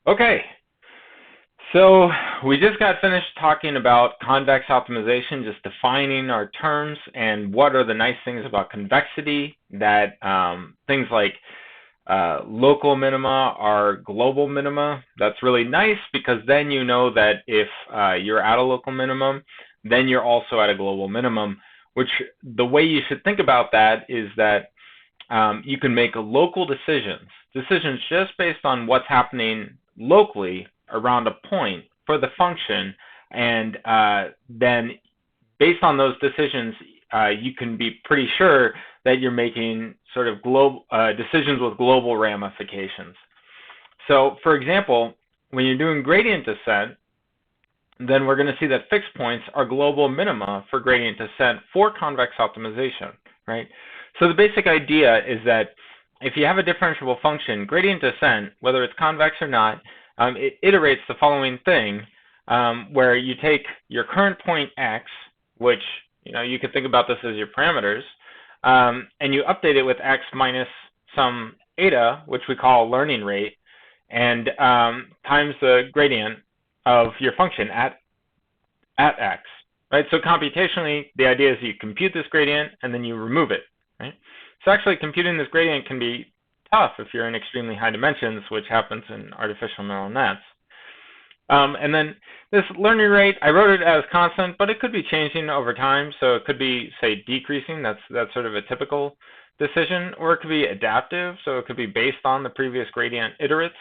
Okay, so we just got finished talking about convex optimization, just defining our terms and what are the nice things about convexity, that things like local minima are global minima. That's really nice because then you know that if you're at a local minimum, then you're also at a global minimum, which the way you should think about that is that you can make local decisions just based on what's happening locally around a point for the function, and then based on those decisions, you can be pretty sure that you're making sort of global decisions with global ramifications. So, for example, when you're doing gradient descent, then we're going to see that fixed points are global minima for gradient descent for convex optimization, right? So the basic idea is that if you have a differentiable function, gradient descent, whether it's convex or not, it iterates the following thing, where you take your current point x, which you could think about this as your parameters, and you update it with x minus some eta, which we call learning rate, and times the gradient of your function at x, right? So computationally, the idea is you compute this gradient and then you remove it, right? So actually computing this gradient can be tough if you're in extremely high dimensions, which happens in artificial neural nets. And then this learning rate, I wrote it as constant, but it could be changing over time. So it could be, say, decreasing. That's sort of a typical decision, or it could be adaptive. So it could be based on the previous gradient iterates.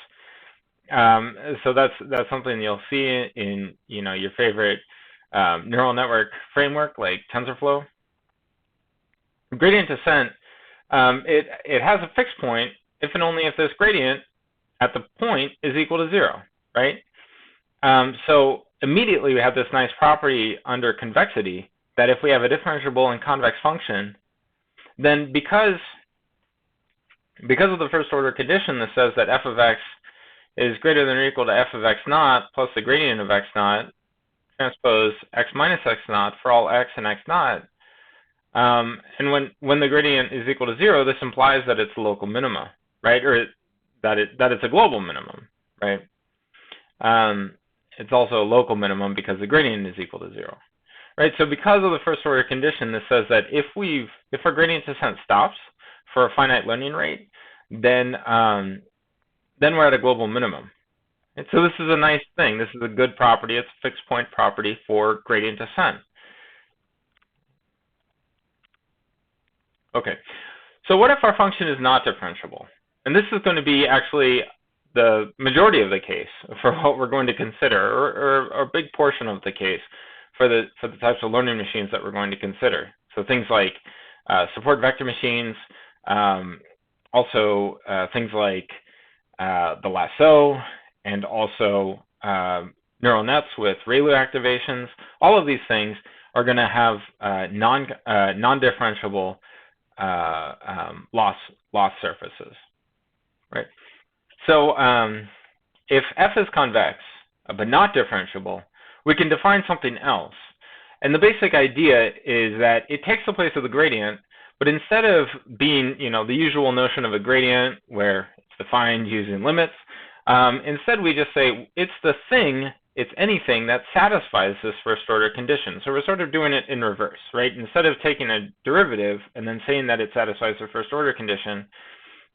So that's something you'll see in your favorite neural network framework like TensorFlow. Gradient descent, it has a fixed point if and only if this gradient at the point is equal to 0, right? So immediately we have this nice property under convexity that if we have a differentiable and convex function, then because of the first order condition that says that f of x is greater than or equal to f of x naught plus the gradient of x naught transpose x minus x naught for all x and x naught. And when the gradient is equal to 0, this implies that it's a local minima, right? Or that it's a global minimum, right? It's also a local minimum because the gradient is equal to 0, right? So because of the first order condition, this says that if our gradient descent stops for a finite learning rate, then we're at a global minimum. And so this is a nice thing. This is a good property. It's a fixed point property for gradient descent. Okay, so what if our function is not differentiable? And this is going to be actually the majority of the case for what we're going to consider, or a big portion of the case for the types of learning machines that we're going to consider. So things like support vector machines, also things like the lasso, and also neural nets with ReLU activations. All of these things are going to have non-differentiable loss surfaces, right? So if f is convex but not differentiable, we can define something else. And the basic idea is that it takes the place of the gradient, but instead of being the usual notion of a gradient where it's defined using limits, instead we just say it's anything that satisfies this first order condition. So we're sort of doing it in reverse, right? Instead of taking a derivative and then saying that it satisfies the first order condition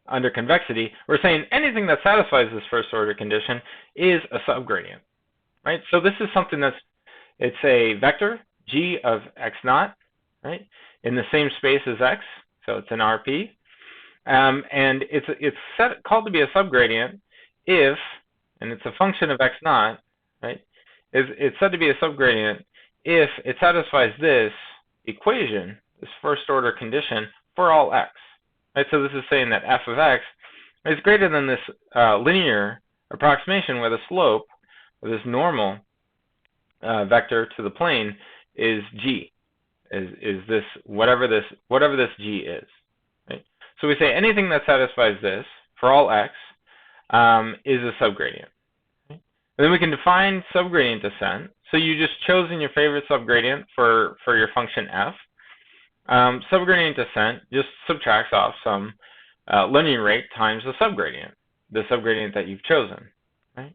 under convexity, we're saying anything that satisfies this first order condition is a subgradient, right? So this is something it's a vector, g of x naught, right, in the same space as x, so it's an RP, and it's called to be a subgradient if, and it's a function of x naught, right? It's said to be a subgradient if it satisfies this equation, this first order condition, for all x. Right? So this is saying that f of x is greater than this linear approximation where the slope, or this normal vector to the plane, is g, is this whatever this g is. Right? So we say anything that satisfies this for all x is a subgradient. And then we can define subgradient descent. So you just chosen your favorite subgradient for your function f. Subgradient descent just subtracts off some learning rate times the subgradient that you've chosen. Right?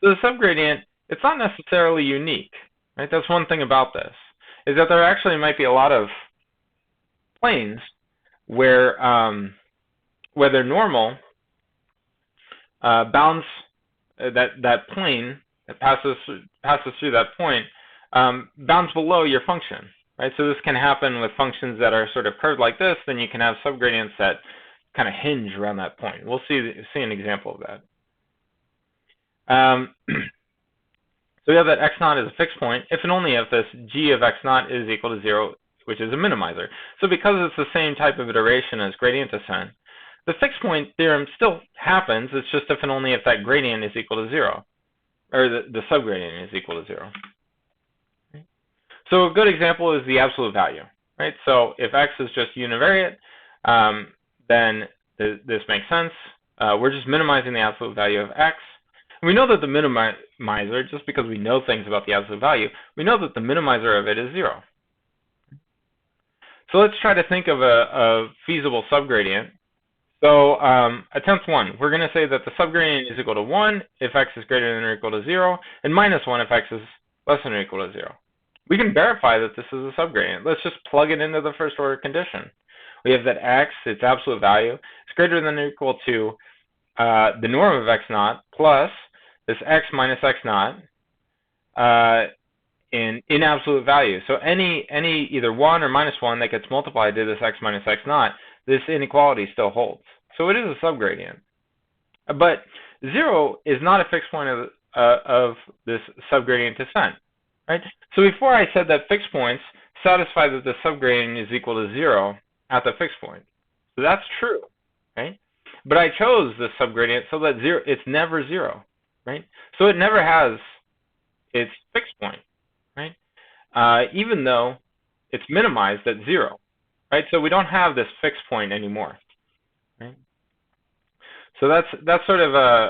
So the subgradient, it's not necessarily unique, right? That's one thing about this, is that there actually might be a lot of planes where their normal bounds that plane that passes through that point bounds below your function, right? So this can happen with functions that are sort of curved like this. Then you can have subgradients that kind of hinge around that point. We'll see an example of that. So we have that x0 is a fixed point if and only if this g of x0 is equal to 0, which is a minimizer. So because it's the same type of iteration as gradient descent, the fixed point theorem still happens. It's just if and only if that gradient is equal to 0, or the subgradient is equal to 0. So a good example is the absolute value, right? So if x is just univariate, then this makes sense. We're just minimizing the absolute value of x. And we know that the minimizer, just because we know things about the absolute value, we know that the minimizer of it is 0. So let's try to think of a feasible subgradient. So attempt 1, we're going to say that the subgradient is equal to 1 if x is greater than or equal to 0, and minus 1 if x is less than or equal to 0. We can verify that this is a subgradient. Let's just plug it into the first order condition. We have that x, its absolute value, is greater than or equal to the norm of x0 plus this x minus x0 in absolute value. So any either 1 or minus 1 that gets multiplied to this x minus x0, this inequality still holds. So it is a subgradient. But 0 is not a fixed point of this subgradient descent, right? So before I said that fixed points satisfy that the subgradient is equal to 0 at the fixed point. So that's true, right? But I chose the subgradient so that it's never 0, right? So it never has its fixed point, right? Even though it's minimized at 0, right? So we don't have this fixed point anymore, right? So that's sort of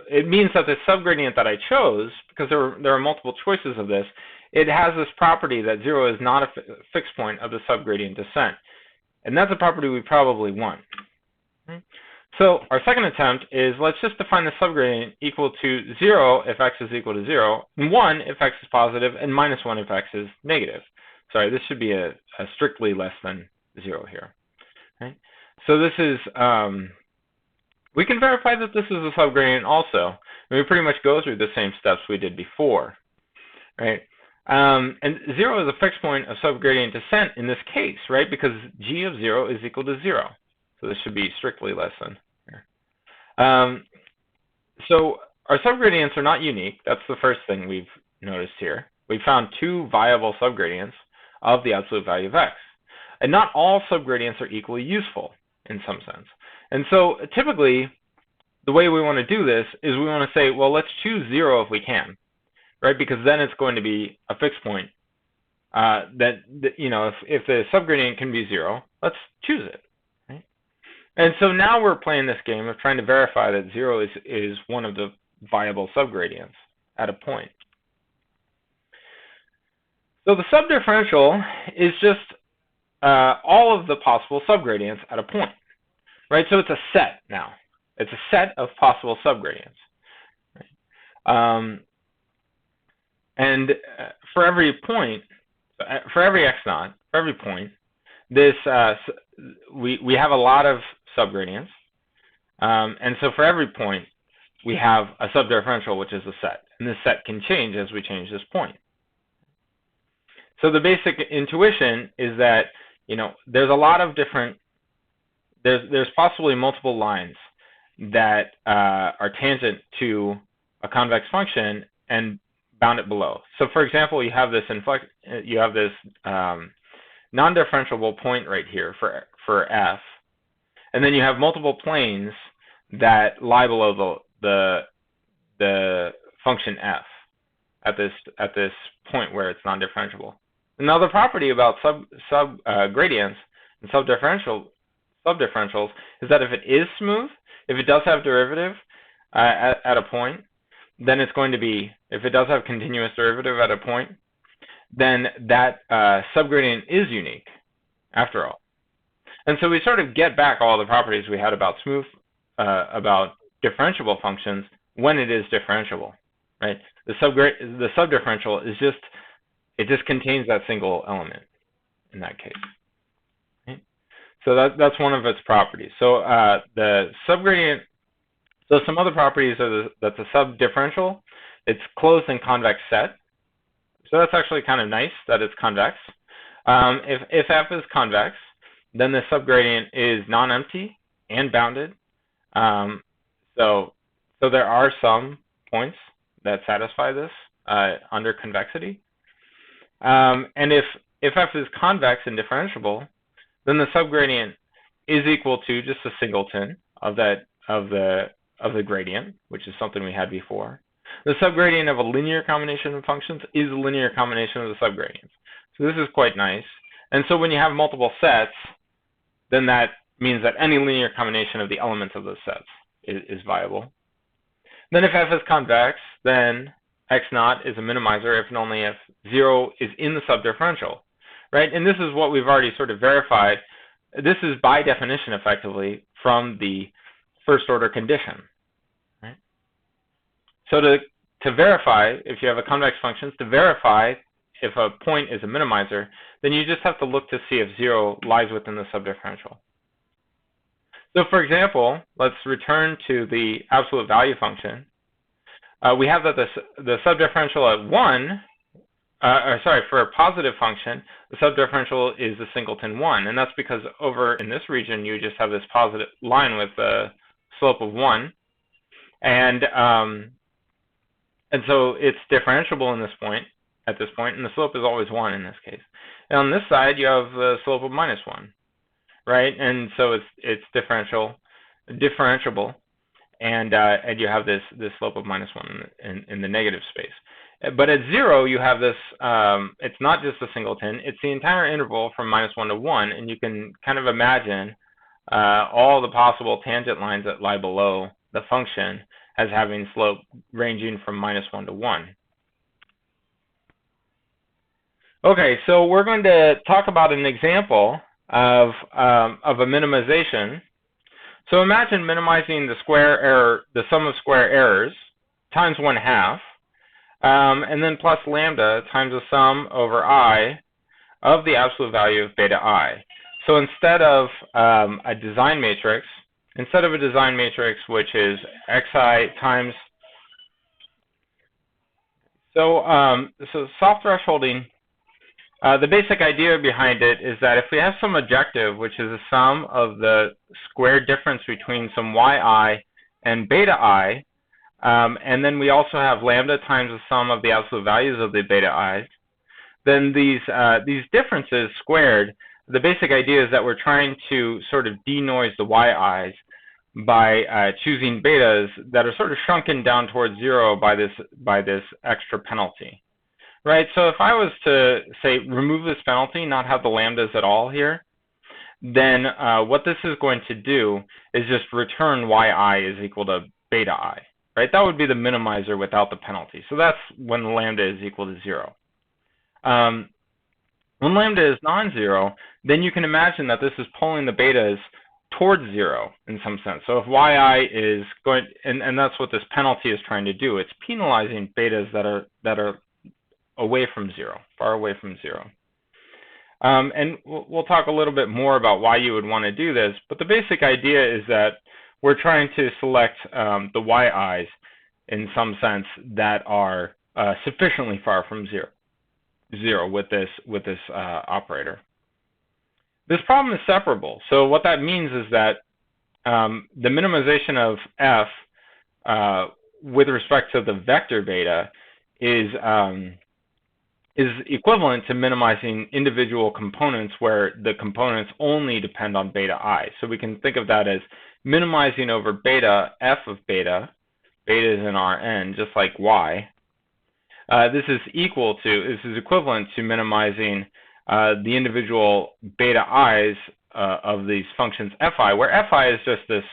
it means that the subgradient that I chose, because there are multiple choices of this, it has this property that 0 is not a fixed point of the subgradient descent. And that's a property we probably want. Okay? So our second attempt is, let's just define the subgradient equal to 0 if x is equal to 0, and 1 if x is positive, and minus 1 if x is negative. Sorry, this should be a strictly less than 0 here. Okay? So this is, we can verify that this is a subgradient also. And we pretty much go through the same steps we did before, right? And 0 is a fixed point of subgradient descent in this case, right? Because g of 0 is equal to 0. So this should be strictly less than here. So our subgradients are not unique. That's the first thing we've noticed here. We found 2 viable subgradients of the absolute value of x. And not all subgradients are equally useful in some sense. And so typically, the way we want to do this is we want to say, well, let's choose 0 if we can, right? Because then it's going to be a fixed point. That you know, if the subgradient can be 0, let's choose it, right? And so now we're playing this game of trying to verify that 0 is one of the viable subgradients at a point. So the subdifferential is just all of the possible subgradients at a point, right? So it's a set now. It's a set of possible subgradients. Right? And for every point, for every x0, for every point, this we have a lot of subgradients. And so for every point, we have a subdifferential, which is a set. And this set can change as we change this point. So the basic intuition is that, you know, there's a lot of different, there's possibly multiple lines that are tangent to a convex function and bound it below. So for example, you have this non-differentiable point right here for f, and then you have multiple planes that lie below the function f at this point where it's non-differentiable. Another property about subgradients and subdifferentials is that if it is smooth, if it does have derivative at a point, then it's going to be, if it does have continuous derivative at a point, then that subgradient is unique after all. And so we sort of get back all the properties we had about smooth, about differentiable functions when it is differentiable, right? The subdifferential is just, it just contains that single element in that case. Right? So that's one of its properties. So the subgradient, so some other properties are that's a subdifferential. It's closed and convex set. So that's actually kind of nice that it's convex. If f is convex, then the subgradient is non-empty and bounded. So there are some points that satisfy this under convexity. And if f is convex and differentiable, then the subgradient is equal to just a singleton of the gradient, which is something we had before. The subgradient of a linear combination of functions is a linear combination of the subgradients. So this is quite nice. And so when you have multiple sets, then that means that any linear combination of the elements of those sets is viable. Then if f is convex, then x naught is a minimizer if and only if 0 is in the subdifferential, right? And this is what we've already sort of verified. This is by definition effectively from the first order condition, right? So to verify, if you have a convex function, to verify if a point is a minimizer, then you just have to look to see if 0 lies within the subdifferential. So for example, let's return to the absolute value function. We have that the subdifferential at 1, for a positive function, the subdifferential is the singleton 1. And that's because over in this region, you just have this positive line with a slope of 1. And so it's differentiable at this point, and the slope is always 1 in this case. And on this side, you have the slope of -1, right? And so it's differentiable, and you have this slope of -1 in the negative space. But at 0, you have this. It's not just a singleton; it's the entire interval from -1 to 1, and you can kind of imagine all the possible tangent lines that lie below the function as having slope ranging from -1 to 1. Okay, so we're going to talk about an example of a minimization. So imagine minimizing the square error, the sum of square errors, times 1/2, and then plus lambda times the sum over I of the absolute value of beta I. So instead of a design matrix, which is xi times, so soft thresholding, the basic idea behind it is that if we have some objective, which is a sum of the square difference between some yi and beta I, and then we also have lambda times the sum of the absolute values of the beta i's, then these differences squared, the basic idea is that we're trying to sort of denoise the yi's by choosing betas that are sort of shrunken down towards 0 by this extra penalty. Right, so if I was to say remove this penalty, not have the lambdas at all here, then what this is going to do is just return yi is equal to beta I. Right, that would be the minimizer without the penalty. So that's when the lambda is equal to 0. When lambda is non-zero, then you can imagine that this is pulling the betas towards 0 in some sense. So if yi is going, and that's what this penalty is trying to do, it's penalizing betas that are away from 0, far away from 0. And we'll talk a little bit more about why you would want to do this, but the basic idea is that we're trying to select the yi's in some sense that are sufficiently far from 0 with this operator. This problem is separable. So what that means is that the minimization of f with respect to the vector beta is equivalent to minimizing individual components where the components only depend on beta I. So we can think of that as minimizing over beta f of beta. Beta is in Rn, just like y. This is equivalent to minimizing the individual beta i's of these functions fi, where fi is just this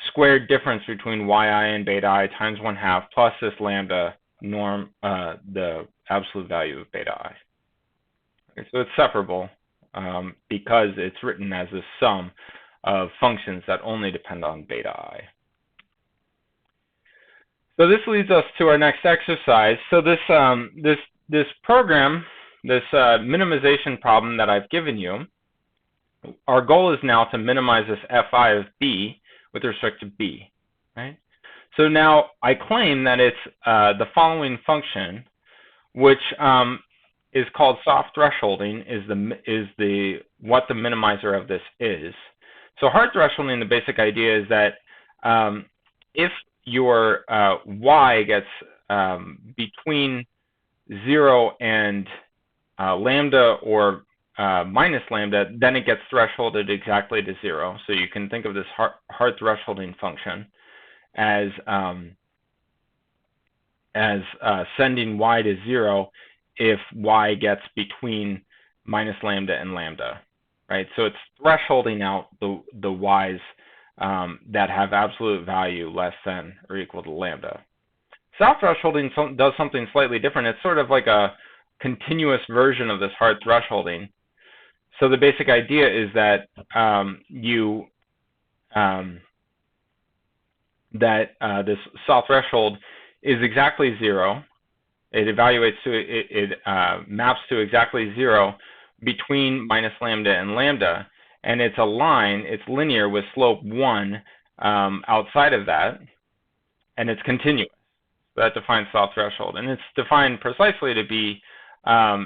squared difference between yi and beta I times 1/2 plus this lambda norm, the absolute value of beta I. Okay, so it's separable because it's written as a sum of functions that only depend on beta I. So this leads us to our next exercise. So this program, this minimization problem that I've given you, our goal is now to minimize this fi of b with respect to b, right? So now I claim that it's the following function, which is called soft thresholding, is what the minimizer of this is. So hard thresholding, the basic idea is that if your y gets between 0 and lambda or minus lambda, then it gets thresholded exactly to 0. So you can think of this hard thresholding function as sending y to 0 if y gets between minus lambda and lambda, right? So it's thresholding out the y's that have absolute value less than or equal to lambda. Soft thresholding does something slightly different. It's sort of like a continuous version of this hard thresholding. So the basic idea is that this soft threshold is exactly 0. It evaluates to it maps to exactly 0 between minus lambda and lambda, and it's a line. It's linear with slope 1 outside of that, and it's continuous. So that defines soft threshold, and it's defined precisely to be the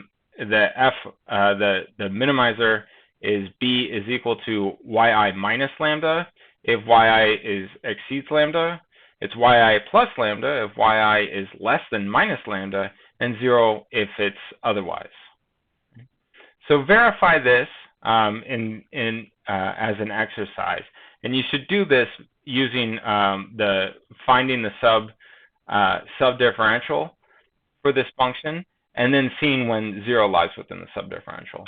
minimizer is b is equal to yi minus lambda if yi exceeds lambda. It's yi plus lambda if yi is less than minus lambda, and 0 if it's otherwise. So verify this as an exercise, and you should do this using finding the subdifferential for this function, and then seeing when 0 lies within the subdifferential.